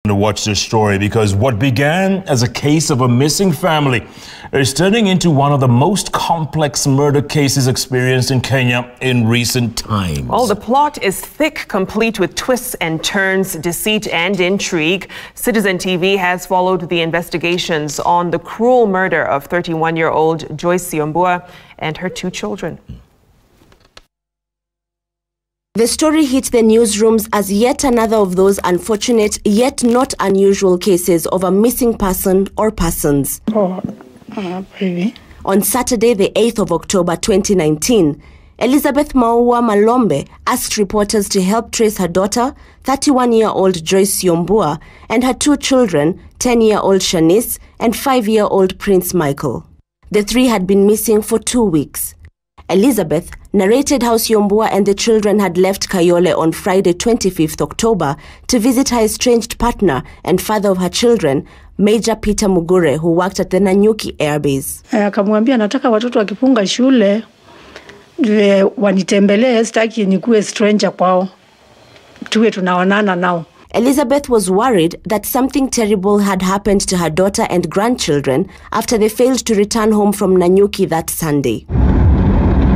To watch this story because what began as a case of a missing family is turning into one of the most complex murder cases experienced in Kenya in recent times. Well, the plot is thick, complete with twists and turns, deceit and intrigue. Citizen TV has followed the investigations on the cruel murder of 31-year-old Joyce Syombua and her 2 children. The story hit the newsrooms as yet another of those unfortunate yet not unusual cases of a missing person or persons. Really? On Saturday, the 8th of October 2019, Elizabeth Maua Malombe asked reporters to help trace her daughter, 31-year-old Joyce Syombua, and her 2 children, 10-year-old Shanice and 5-year-old Prince Michael. The 3 had been missing for 2 weeks. Elizabeth narrated how Syombua and the children had left Kayole on Friday 25th October to visit her estranged partner and father of her children, Major Peter Mugura, who worked at the Nanyuki airbase. Akamwambia nataka watoto wakifunga shule wanitembelee, sitaki nikuwe stranger kwao. Tuwe tunaonana nao. Elizabeth was worried that something terrible had happened to her daughter and grandchildren after they failed to return home from Nanyuki that Sunday.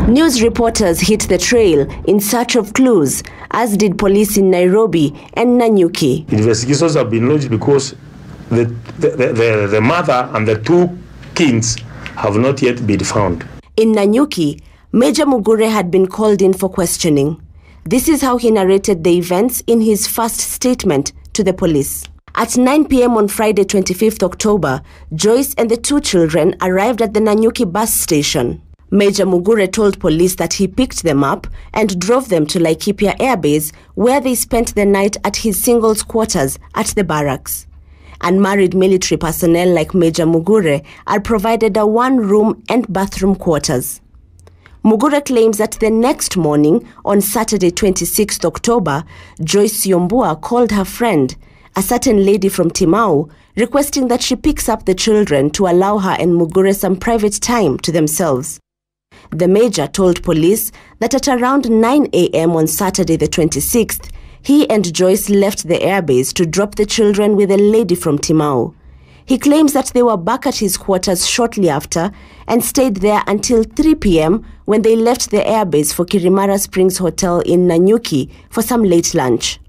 News reporters hit the trail in search of clues, as did police in Nairobi and Nanyuki. Investigations have been launched because the mother and the 2 kids have not yet been found. In Nanyuki, Major Mugura had been called in for questioning. This is how he narrated the events in his first statement to the police. At 9 p.m. on Friday 25th October, Joyce and the 2 children arrived at the Nanyuki bus station. Major Mugura told police that he picked them up and drove them to Laikipia airbase, where they spent the night at his singles quarters at the barracks. Unmarried military personnel like Major Mugura are provided a 1-room and bathroom quarters. Mugura claims that the next morning, on Saturday 26th October, Joyce Syombua called her friend, a certain lady from Timau, requesting that she picks up the children to allow her and Mugura some private time to themselves. The major told police that at around 9 a.m. on Saturday the 26th, he and Joyce left the airbase to drop the children with a lady from Timau. He claims that they were back at his quarters shortly after and stayed there until 3 p.m. when they left the airbase for Kirimara Springs Hotel in Nanyuki for some late lunch.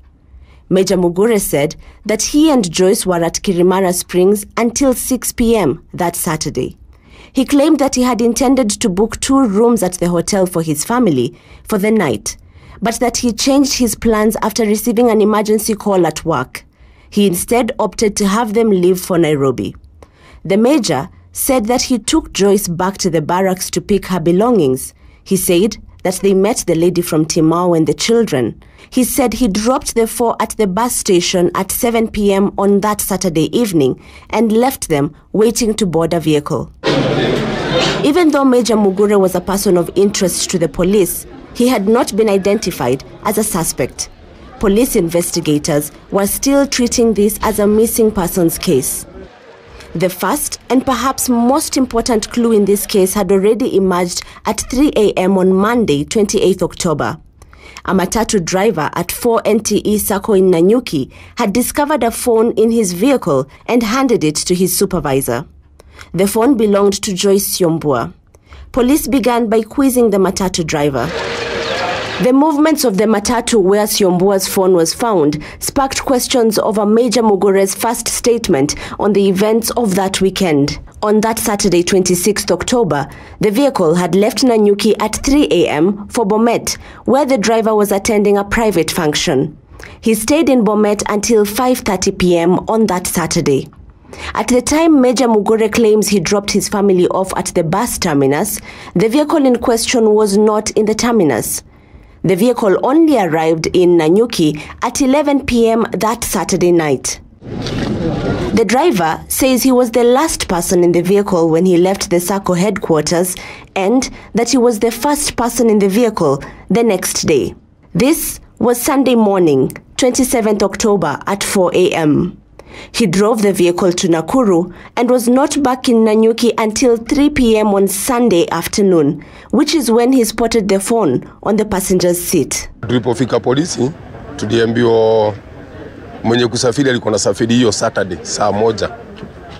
Major Mugura said that he and Joyce were at Kirimara Springs until 6 p.m. that Saturday. He claimed that he had intended to book 2 rooms at the hotel for his family for the night, but that he changed his plans after receiving an emergency call at work. He instead opted to have them leave for Nairobi. The major said that he took Joyce back to the barracks to pick her belongings. He said that they met the lady from Timau and the children. He said he dropped the 4 at the bus station at 7 p.m. on that Saturday evening and left them waiting to board a vehicle. Even though Major Mugura was a person of interest to the police, he had not been identified as a suspect. Police investigators were still treating this as a missing persons case. The first and perhaps most important clue in this case had already emerged at 3 a.m. on Monday, 28th October. A matatu driver at 4 NTE Sacco in Nanyuki had discovered a phone in his vehicle and handed it to his supervisor. The phone belonged to Joyce Syombua. Police began by quizzing the matatu driver. The movements of the matatu where Syombua's phone was found sparked questions over Major Mugura's first statement on the events of that weekend. On that Saturday, 26th October, the vehicle had left Nanyuki at 3 a.m. for Bomet, where the driver was attending a private function. He stayed in Bomet until 5:30 p.m. on that Saturday. At the time Major Mugura claims he dropped his family off at the bus terminus, the vehicle in question was not in the terminus. The vehicle only arrived in Nanyuki at 11 p.m. that Saturday night. The driver says he was the last person in the vehicle when he left the SACCO headquarters and that he was the first person in the vehicle the next day. This was Sunday morning, 27th October at 4 a.m. He drove the vehicle to Nakuru and was not back in Nanyuki until 3 p.m. on Sunday afternoon, which is when he spotted the phone on the passenger's seat. Tulipofika polisi, tuliambiwa Mwenye kusafiri alikuwa nasafiri hiyo Saturday saa 1.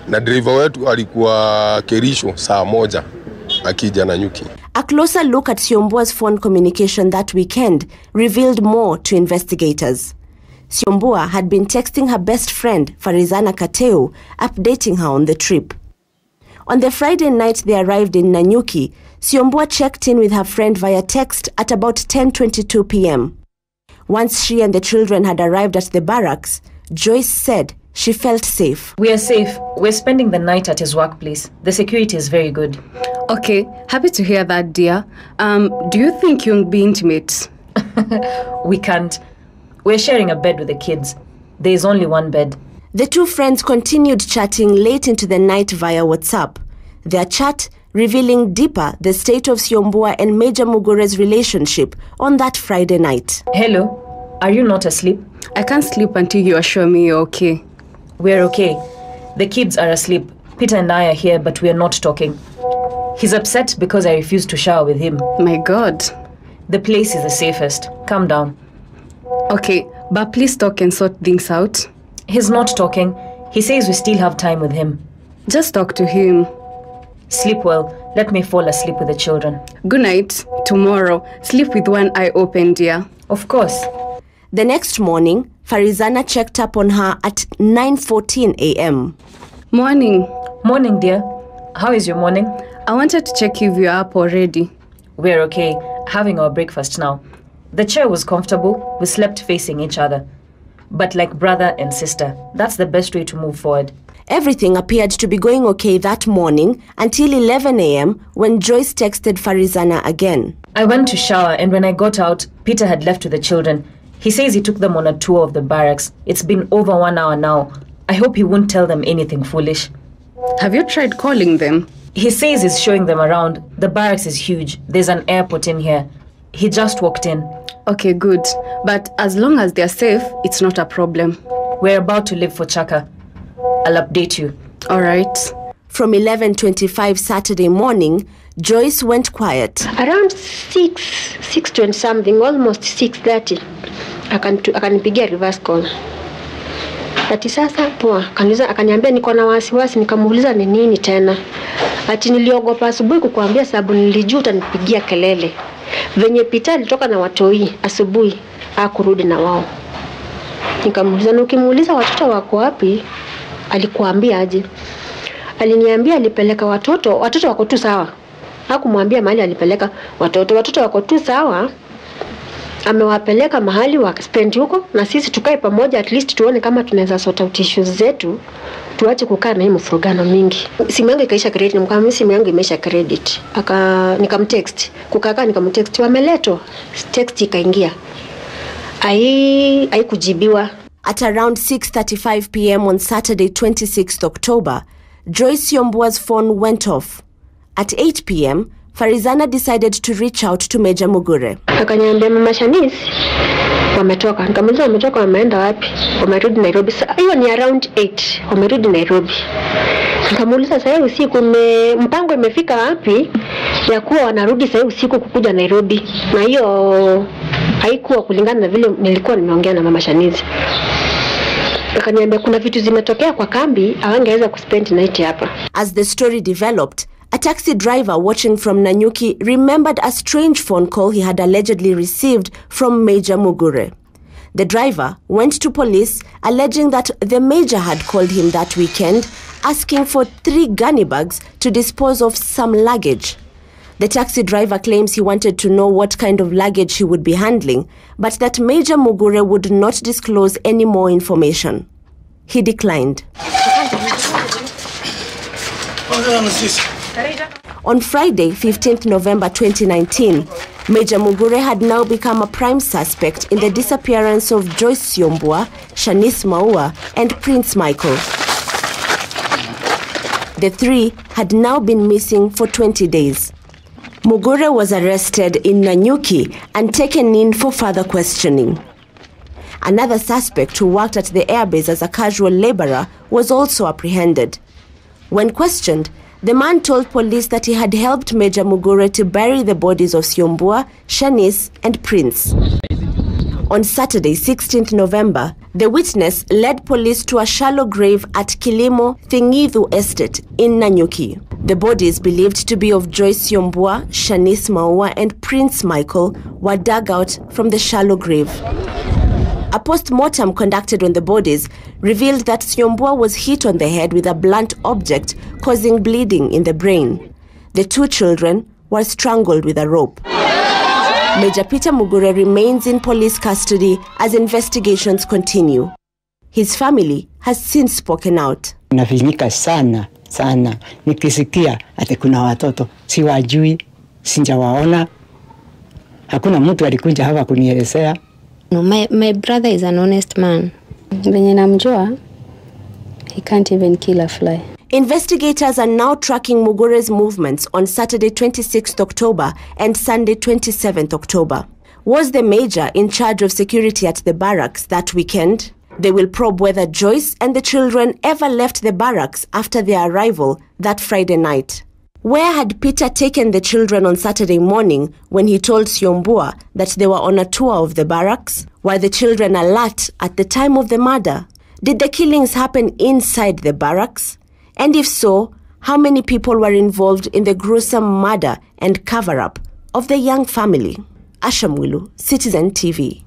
Na driver wetu alikuwa Kerisho saa 1 akija Nanyuki. A closer look at Syombua's phone communication that weekend revealed more to investigators. Syombua had been texting her best friend, Farizana Kateu, updating her on the trip. On the Friday night they arrived in Nanyuki, Syombua checked in with her friend via text at about 10:22 p.m. Once she and the children had arrived at the barracks, Joyce said she felt safe. We are safe. We're spending the night at his workplace. The security is very good. Okay, happy to hear that, dear. Do you think you'll be intimate? We can't. We're sharing a bed with the kids. There is only one bed. The two friends continued chatting late into the night via WhatsApp. Their chat revealing deeper the state of Syombua and Major Mugure's relationship on that Friday night. Hello, are you not asleep? I can't sleep until you assure me you're okay. We're okay. The kids are asleep. Peter and I are here, but we're not talking. He's upset because I refused to shower with him. My God. The place is the safest. Calm down. Okay, but please talk and sort things out. He's not talking. He says we still have time with him. Just talk to him. Sleep well. Let me fall asleep with the children. Good night. Tomorrow, sleep with one eye open, dear. Of course. The next morning, Farizana checked up on her at 9:14 a.m. Morning. Morning, dear. How is your morning? I wanted to check if you're up already. We're okay. Having our breakfast now. The chair was comfortable. We slept facing each other. But like brother and sister, that's the best way to move forward. Everything appeared to be going okay that morning until 11 a.m. when Joyce texted Farizana again. I went to shower, and when I got out, Peter had left with the children. He says he took them on a tour of the barracks. It's been over 1 hour now. I hope he won't tell them anything foolish. Have you tried calling them? He says he's showing them around. The barracks is huge. There's an airport in here. He just walked in. Okay, good. But as long as they're safe, it's not a problem. We're about to leave for Chaka. I'll update you. All right. From 11:25 Saturday morning, Joyce went quiet. Around 6:20 something, almost 6:30, akanipigia reverse call. Ati sasa poa, akaniambia niko na wasiwasi, nikamuuliza ni nini tena. Ati niliogopa asubuhi kukuambia sababu nilijua utanipigia kelele. Venye Peter alitoka na watoi asubuhi, hakurudi na wao. Nikamuuliza, ukimuuliza watoto wako wapi? Alikuambia aje? Aliniambia alipeleka watoto wako tu sawa. Hakumwambia mahali alipeleka watoto wako tu sawa. Amewapeleka mahali wa spend huko, na sisi tukae pamoja at least tuone kama tunaweza sort out issues zetu, tuache kukaa na hii mfurugano mingi. Simu yangu ikaisha credit, nikamwambia simu yangu imeisha credit. Nikamtext. Kukaa nikamtext wameleto. Text ikaingia. Haikujibiwa. At around 6:35 p.m. on Saturday 26th October, Joyce Syombua's phone went off. At 8 p.m., Farizana decided to reach out to Major Mugure. Akaniambia mama Shanice wametoka. Nikamuuliza wametoka wameenda wapi? Wamerudi Nairobi. Hiyo ni around 8. Wamerudi Nairobi. Nikamuuliza sasa usiku mpango imefika wapi ya kuwa wanarudi sasa usiku kukuja Nairobi? Na hiyo haikuwa kulingana na vile nilikuwa nimeongea na mama Shanice. Akaniambia kuna vitu zimetokea kwa kambi, hawangeweza kuspend night hapa. As the story developed, a taxi driver watching from Nanyuki remembered a strange phone call he had allegedly received from Major Mugure. The driver went to police alleging that the Major had called him that weekend asking for 3 gunny bags to dispose of some luggage. The taxi driver claims he wanted to know what kind of luggage he would be handling, but that Major Mugure would not disclose any more information. He declined. On Friday, 15th November 2019, Major Mugure had now become a prime suspect in the disappearance of Joyce Syombua, Shanice Maua, and Prince Michael. The 3 had now been missing for 20 days. Mugure was arrested in Nanyuki and taken in for further questioning. Another suspect who worked at the airbase as a casual laborer was also apprehended. When questioned, the man told police that he had helped Major Mugure to bury the bodies of Syombua, Shanice, and Prince. On Saturday, 16th November, the witness led police to a shallow grave at Kilimo Thingithu Estate in Nanyuki. The bodies, believed to be of Joyce Syombua, Shanice Maua, and Prince Michael, were dug out from the shallow grave. A post-mortem conducted on the bodies revealed that Syombua was hit on the head with a blunt object, causing bleeding in the brain. The two children were strangled with a rope. Major Peter Mugura remains in police custody as investigations continue. His family has since spoken out. Nafinyika sana sana nikisikia ati kuna watoto siwajui, sijawaona, hakuna mtu alikuja hapa kunielezea. No, my brother is an honest man. Venye namjua, he can't even kill a fly. Investigators are now tracking Mugura's movements on Saturday 26th October and Sunday 27th October. Was the major in charge of security at the barracks that weekend? They will probe whether Joyce and the children ever left the barracks after their arrival that Friday night. Where had Peter taken the children on Saturday morning when he told Syombua that they were on a tour of the barracks? Were the children alert at the time of the murder? Did the killings happen inside the barracks? And if so, how many people were involved in the gruesome murder and cover-up of the young family? Asha Mwilu, Citizen TV.